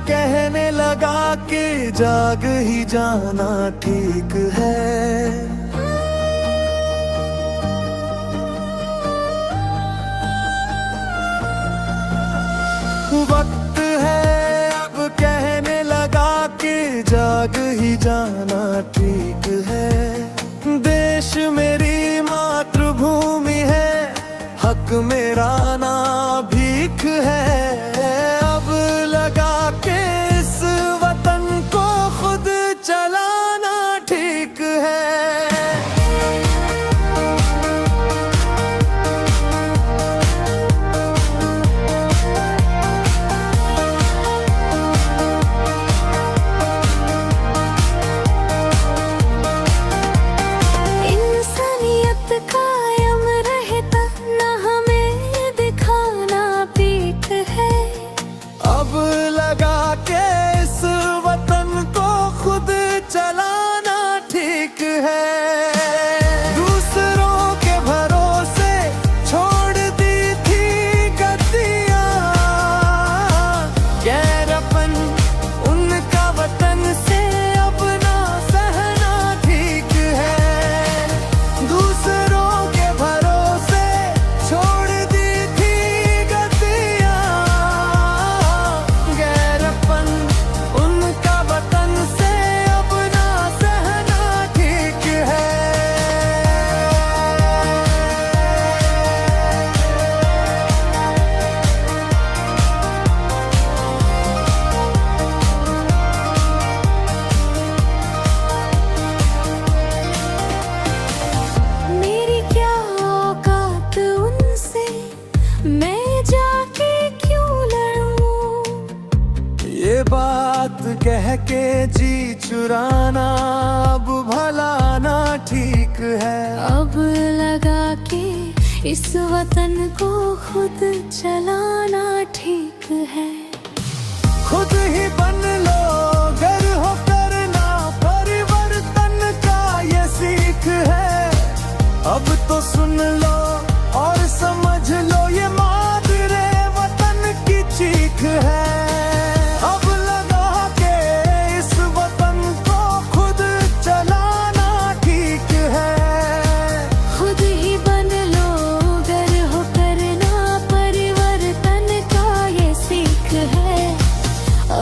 कहने लगा कि जाग ही जाना ठीक है। वक्त है अब कहने लगा कि जाग ही जाना ठीक है। देश मेरी मातृभूमि है, हक मेरा ना भीख है। अब लगा के इस वतन को खुद चलाना ठीक है। कह के जी चुराना अब भला ना ठीक है। अब लगा के इस वतन को खुद चलाना ठीक है। खुद ही बन लो घर हो करना परिवर्तन का ये सीख है। अब तो सुन लो और समझ लो ये मादरे वतन की चीख है।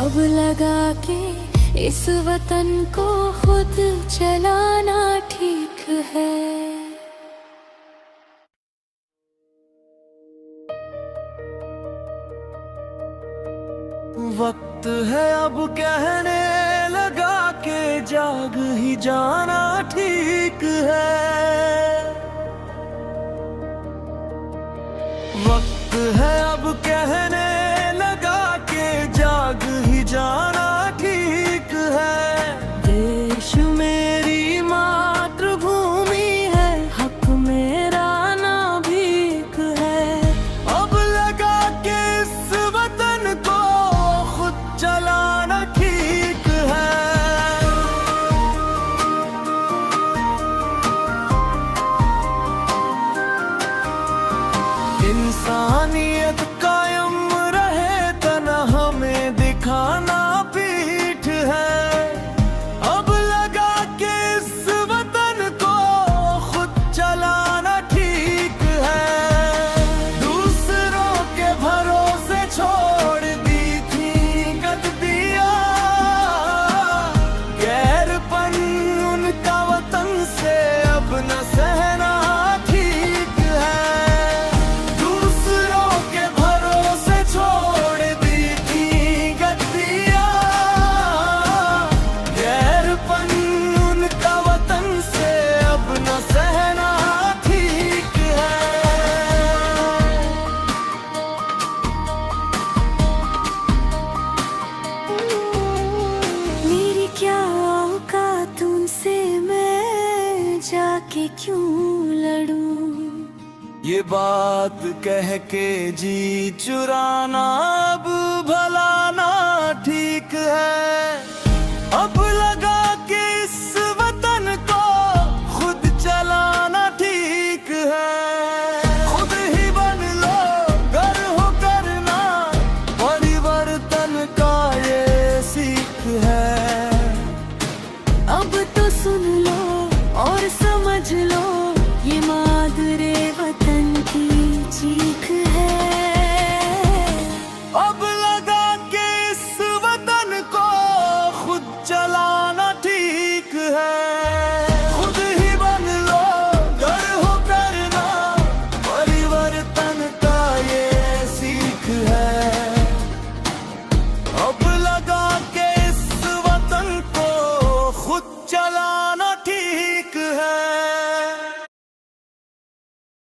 अब लगा के इस वतन को खुद चलाना ठीक है। वक्त है अब कहने लगा के जाग ही जाना ठीक है। वक्त है अब कहने लगा के जाग ही जाना ठीक है। देश मेरी मातृभूमि है, हक मेरा ना भीख है। अब लगा के इस वतन को खुद चलाना ठीक है। इंसानियत कायम रहे तना हमें दिखाना पीठ है। अब लगा के इस वतन को खुद चलाना ठीक है। दूसरों के भरोसे छोड़ दी थी गद्दियाँ, गैरपन उनका वतन से अब न सहना ठीक है। के क्यों लड़ूं? ये बात कह के जी चुराना अब भला ना ठीक है।